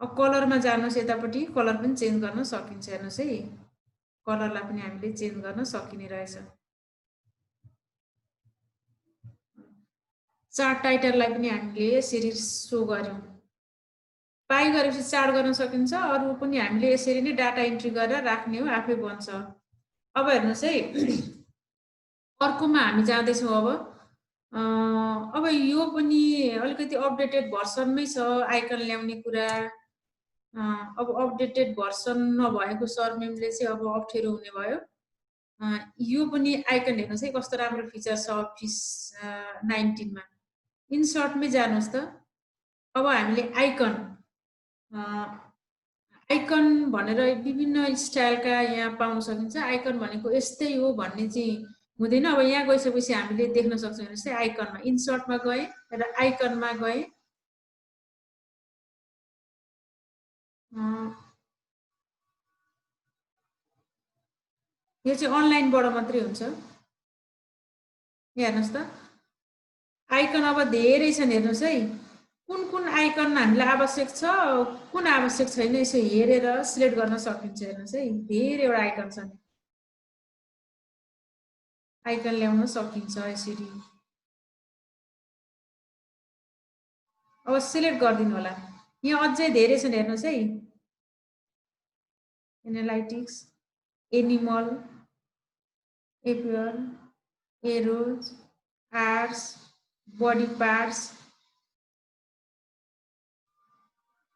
अब कलरमा जानुहोस्, यतापट्टि कलर पनि चेन्ज गर्न सकिन्छ। हेर्नुहोस् है, कलरलाई पनि हामीले चेन्ज गर्न सकिने रहेछ। चार्ट टाइटललाई पनि हामीले यसरी सो गर्यौँ। पाइ गरेपछि चार्ट गर्न सकिन्छ। अरू पनि हामीले यसरी नै डाटा इन्ट्री गरेर राख्ने हो, आफै बन्छ। अब हेर्नुहोस् है, अर्कोमा हामी जाँदैछौँ। अब यो पनि अलिकति अपडेटेड भर्सनमै छ आइकन ल्याउने कुरा। अब अपडेटेड भर्सन नभएको सरनेमले चाहिँ अब अप्ठ्यारो हुने भयो। यो पनि आइकन हेर्नुहोस् है, कस्तो राम्रो फिचर छ अफिस 19 मा। इन्सर्टमै जानुहोस् त। अब हामीले आइकन भनेर विभिन्न स्टाइलका यहाँ पाउन सकिन्छ। आइकन भनेको यस्तै हो भन्ने चाहिँ हुँदैन। अब यहाँ गइसकेपछि हामीले देख्न सक्छौँ। हेर्नुहोस् है, आइकनमा इन्सर्टमा गएँ र आइकनमा गएँ। यो चाहिँ अनलाइनबाट मात्रै हुन्छ। यहाँ हेर्नुहोस् त, आइकन अब धेरै छन्। हेर्नुहोस् है, कुन कुन आइकन हामीलाई आवश्यक छ, कुन आवश्यक छैन, यसो हेरेर सिलेक्ट गर्न सकिन्छ। हेर्नुहोस् है, धेरैवटा आइकन छन्। आइकन ल्याउन सकिन्छ यसरी। अब सिलेक्ट गरिदिनु होला। यहाँ अझै धेरै छन्, हेर्नुहोस् है। Analytics, animal, appear, arrows, arts, body parts,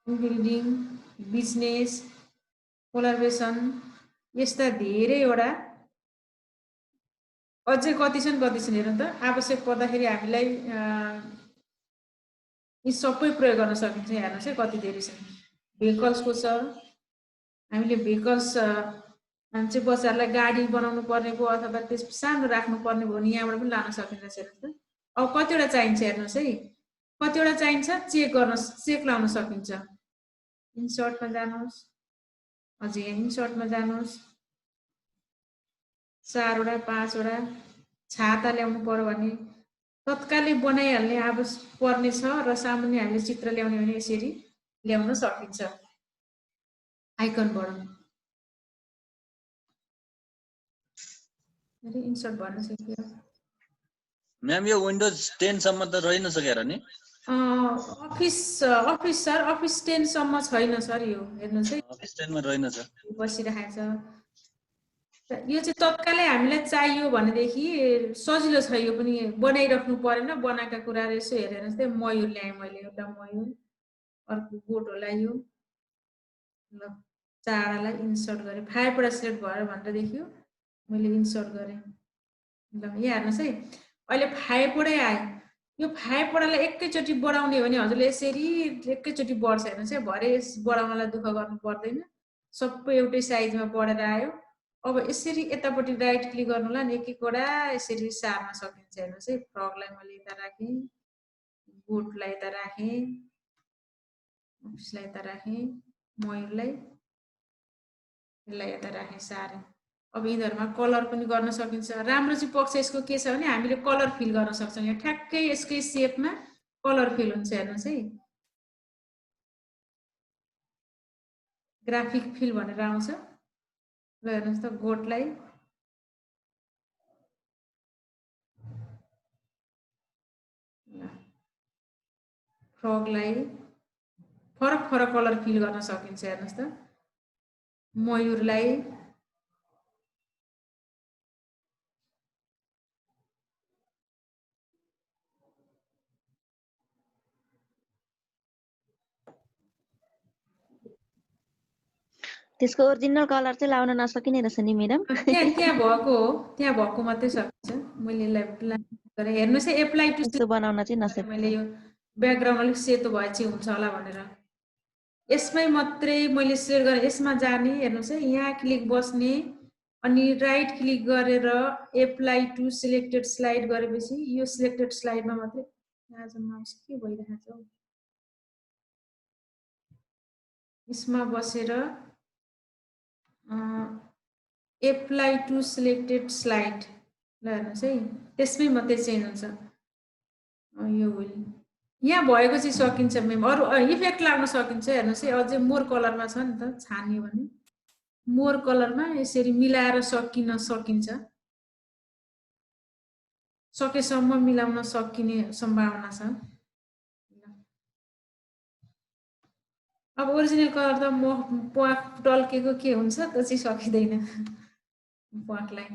building, business, collaboration, यस्ता धेरैवटा अझै कति छन् हेर्नु त। आवश्यक पर्दाखेरि हामीलाई यी सबै प्रयोग गर्न सकिन्छ। हेर्नुहोस् है कति धेरै छन्। भेहिकल्सको छ, हामीले भेहिकल्स चाहिँ बच्चाहरूलाई गाडी बनाउनु पर्ने भयो अथवा त्यस सानो राख्नु पर्ने भयो भने यहाँबाट पनि लान सकिन्छ। हेर्नुहोस् त अब कतिवटा चाहिन्छ हेर्नुहोस् है, कतिवटा चाहिन्छ चेक लाउन सकिन्छ। इन्सर्टमा जानुहोस्, अझै यहाँ इन्सर्टमा जानुहोस्, 4 वटा 5 वटा छाता ल्याउनु पर्यो भने तत्कालै बनाइहाल्ने आवश्यक पर्ने छ र सामान्य हामीले चित्र ल्याउने भने यसरी ल्याउन सकिन्छ आइकनबाट। इन्सर्ट भन्न सकियो। म्याम यो विन्डोज 10 सम्म त रहिन सकेर नि? अफिस सर अफिस 10 सम्म छैन सर। यो हेर्नुहोस् है अफिस 10 मा रहिन छ, बसिरहेको छ। यो चाहिँ तत्कालै हामीलाई चाहियो भनेदेखि सजिलो छ। यो पनि बनाइराख्नु परेन, बनाएका कुराहरू यसो हेर्नुहोस् त। मयूर ल्याएँ मैले, एउटा मयूर, अर्को गोठो ल्यायो, ल चारालाई इन्सर्ट गरेँ, 5 वटा सिलेक्ट भएर भनेर देखियो, मैले इन्सर्ट गरेँ। ल यहाँ हेर्नुहोस् है, अहिले 5 वटै आयो। यो 5 वटालाई एकैचोटि बढाउने हो भने हजुरले यसरी एकैचोटि बढ्छ। हेर्नुहोस् है, भरे बढाउनलाई दुःख गर्नु पर्दैन, सबै एउटै साइजमा बढेर आयो। अब यसरी यतापट्टि राइट क्लिक गर्नुला नि एक एकवटा यसरी सार्न सकिन्छ। हेर्नुहोस् है, फ्रगलाई मैले यता राखेँ, गोठलाई यता राखेँ, अफिसलाई यता राखेँ, मयूरलाई यसलाई यता राखेँ, सारेँ। अब यिनीहरूमा कलर पनि गर्न सकिन्छ। राम्रो चाहिँ पक्ष यसको के छ भने हामीले कलर फिल गर्न सक्छौँ। यहाँ ठ्याक्कै यसकै सेपमा कलर फिल हुन्छ। हेर्नुहोस् है, ग्राफिक फिल भनेर आउँछ। ल हेर्नुहोस् त, गोठलाई फ्रगलाई फरक फरक कलर फिल गर्न सकिन्छ। हेर्नुहोस् त, मयूरलाई त्यसको ओरिजिनल कलर चाहिँ लाउन नसकिने रहेछ नि म्याडम। त्यहाँ भएको मात्रै सकिन्छ। मैले यसलाई हेर्नुहोस् है, एप्लाई टु त्यसो बनाउन चाहिँ नसकिन्छ। मैले यो ब्याकग्राउन्ड अलिक सेतो भए चाहिँ हुन्छ होला भनेर यसमै मात्रै मैले सेयर गरेँ। यसमा जाने, हेर्नुहोस् है, यहाँ क्लिक बस्ने, अनि राइट क्लिक गरेर एप्लाई टु सिलेक्टेड स्लाइड गरेपछि यो सिलेक्टेड स्लाइडमा मात्रै आज माउस के भइरहेको छ, यसमा बसेर एप्लाई टु सिलेक्टेड स्लाइड, ल हेर्नुहोस् है, त्यसमै मात्रै चेन्ज हुन्छ। यो यहाँ भएको चाहिँ सकिन्छ म्याम, अरू इफेक्ट लाग्न सकिन्छ। हेर्नुहोस् है, अझै मोर कलरमा छ नि त, छान्यो भने मोर कलरमा यसरी मिलाएर सकिन सकिन्छ। सकेसम्म मिलाउन सकिने सम्भावना छ। अब ओरिजिनल कलर त प्वाक टल्केको के हुन्छ त चाहिँ सकिँदैन। प्वाकलाई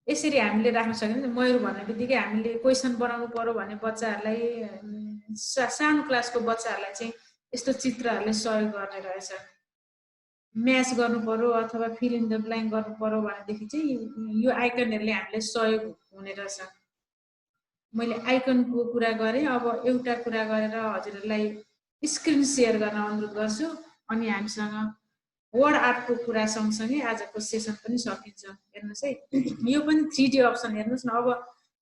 यसरी हामीले राख्न सकिन्छ। मयूर भन्ने बित्तिकै हामीले क्वेसन बनाउनु पर्यो भने बच्चाहरूलाई, सानो क्लासको बच्चाहरूलाई चाहिँ यस्तो चित्रहरूले सहयोग गर्ने रहेछ। म्याच गर्नु पर्यो अथवा फिल इन द ब्ल्याङ्क गर्नु पर्यो भनेदेखि चाहिँ यो आइकनहरूले हामीलाई सहयोग हुने रहेछ। मैले आइकनको कुरा गरेँ। अब एउटा कुरा गरेर हजुरहरूलाई स्क्रिन सेयर गर्न अनुरोध गर्छु, अनि हामीसँग वर्ड आर्टको कुरा सँगसँगै आजको सेसन पनि सकिन्छ। हेर्नुहोस् है, यो पनि 3D अप्सन हेर्नुहोस् न। अब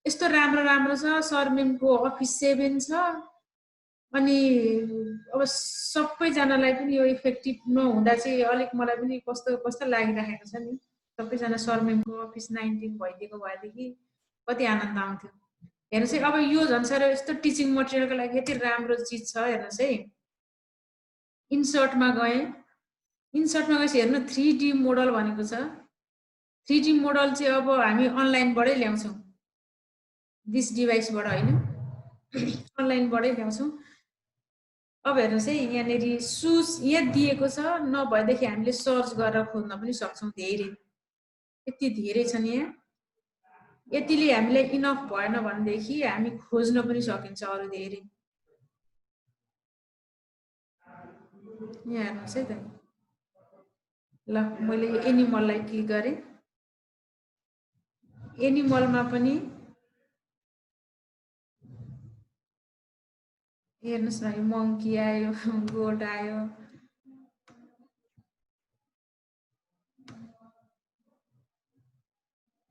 यस्तो राम्रो राम्रो छ, सर मेमको अफिस 7 छ, अनि अब सबैजनालाई पनि यो इफेक्टिभ नहुँदा चाहिँ अलिक मलाई पनि कस्तो कस्तो लागिरहेको छ नि। सबैजना सर मेमको अफिस 19 भइदिएको भएदेखि कति आनन्द आउँथ्यो। हेर्नुहोस् है, अब यो झन् साह्रो यस्तो टिचिङ मटेरियलको लागि यति राम्रो चिज छ। हेर्नुहोस् है, इन्सर्टमा गएँ, इन्सर्टमा गएपछि हेर्नु 3D मोडल भनेको छ। 3D मोडल चाहिँ अब हामी अनलाइनबाटै ल्याउँछौँ, दिस डिभाइसबाट होइन, अनलाइनबाटै ल्याउँछौँ। अब हेर्नुहोस् है, यहाँनिर सुज यहाँ दिएको छ, नभएदेखि हामीले सर्च गरेर खोज्न पनि सक्छौँ। धेरै, यति धेरै छन् यहाँ। यतिले हामीलाई इनफ भएन भनेदेखि हामी खोज्न पनि सकिन्छ अरू धेरै। यहाँ हेर्नुहोस् है त, ल मैले यो एनिमललाई क्लिक गरेँ। एनिमलमा पनि हेर्नुस् न यो मङ्की आयो गोट आयो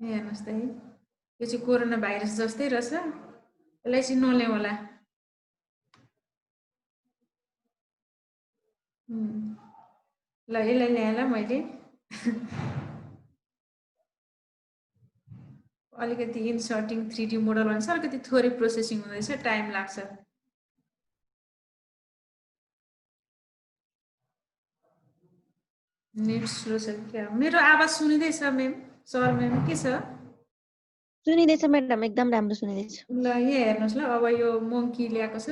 हेर्नुस् त है यो चाहिँ कोरोना भाइरस जस्तै रहेछ यसलाई चाहिँ नल्याउ होला ल यसलाई ल्याएँ ल मैले अलिकति इन्सर्टिङ 3D मोडल भन्छ अलिकति थोरै प्रोसेसिङ हुँदैछ टाइम लाग्छ नेट स्लो छ क्या मेरो आवाज सुनिँदैछ म्याम सर म्याम के छ सुनिँदैछ म्याडम एकदम राम्रो सुनिँदैछ ल यहाँ हेर्नुहोस् ल अब यो मङ्की ल्याएको छ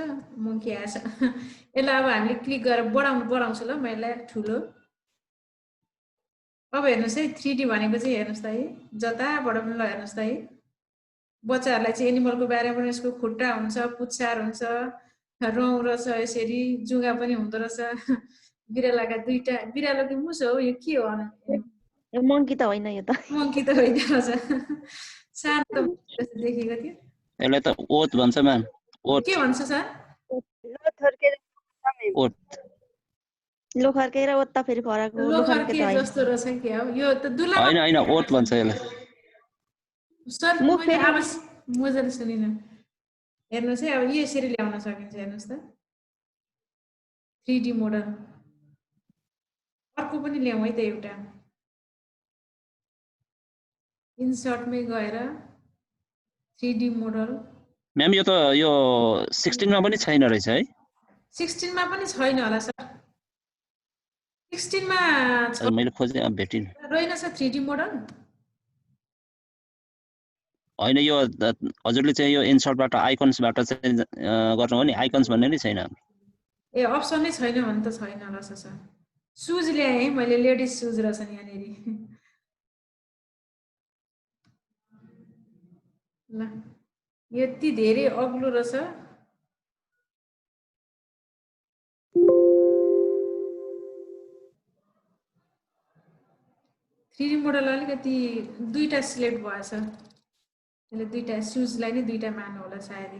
मङ्की आएछ यसलाई अब हामीले क्लिक गरेर बढाउँछु ल मैले ठुलो अब हेर्नुहोस् है 3D भनेको चाहिँ हेर्नुहोस् त है जताबाट पनि ल हेर्नुहोस् त है बच्चाहरूलाई चाहिँ एनिमलको बारेमा पनि यसको खुट्टा हुन्छ पुच्छार हुन्छ रौँ रहेछ यसरी जुगा पनि हुँदो रहेछ बिरालाका दुईटा बिरालो कि मुसो हो यो के हो मङ्की त होइन यो त मङ्की त होइन रहेछ शान्त देखेको थियो यसलाई त ओत भन्छ म्याम ओत के भन्छ सर ओत लोखर्के र ओत त फेरि फरक हो लोखर्के त लोखर्के होइन जस्तो रहेछ के हो यो त दुला होइन ओत भन्छ यसलाई सर म मैले फेरि- आवाज मजाले सुनिनँ हेर्नुहोस् है अब यो यसरी ल्याउन सकिन्छ हेर्नुहोस् त 3D मोडल अर्को पनि ल्याउँ है त एउटा इन्सर्टमै गएर 3D मोडल म्याम यो त यो 16 मा पनि छैन रहेछ है 16 मा पनि छैन होला सर 16 मा हजुर, मैले खोजेँ अब भेटिन रहेनछ 3D मोडल होइन यो हजुरले चाहिँ यो इन्सर्टबाट आइकन्सबाट चाहिँ गर्नु हो नि आइकन्स भन्ने नै छैन ए अप्सन नै छैन भने त छैन होला सर सुज ल्याएँ है मैले लेडिज सुज रहेछ नि यहाँनिर ल यति धेरै अग्लो रहेछ थ्री मोडल अलिकति दुईटा सिलेक्ट भएछ त्यसले दुईटा सुजलाई नै दुईटा मान्नु होला सायद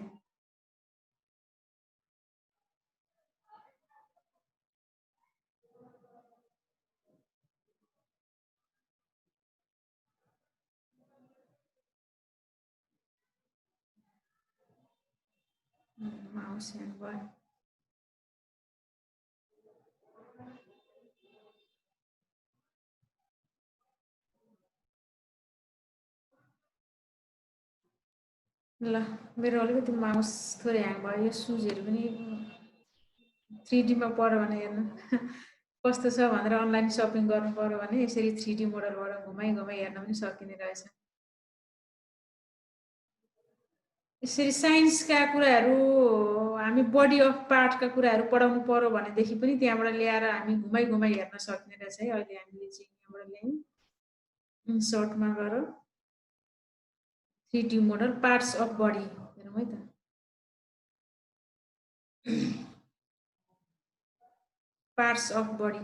माउस ह्यान्ड भयो ल मेरो अलिकति माउस थोरै ह्याङ भयो यो सुजहरू पनि 3D मा पर्यो भने हेर्नु कस्तो छ भनेर अनलाइन सपिङ गर्नु पर्यो भने यसरी 3D मोडलबाट घुमाइ हेर्न पनि सकिने रहेछ यसरी साइन्सका कुराहरू हामी बडी अफ पार्टका कुराहरू पढाउनु पर्यो भनेदेखि पनि त्यहाँबाट ल्याएर हामी घुमाइ हेर्न सक्ने रहेछ है अहिले हामीले चाहिँ यहाँबाट ल्यायौँ इन्सर्टमा गएर 3D model parts of body हेरौँ है त parts of body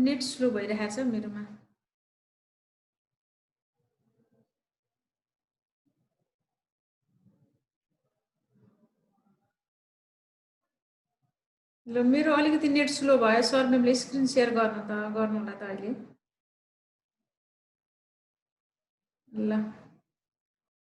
net slow भइरहेको छ मेरोमा ल मेरो अलिकति नेट स्लो भयो सर म्यामले स्क्रिन सेयर गर्नु होला त अहिले ल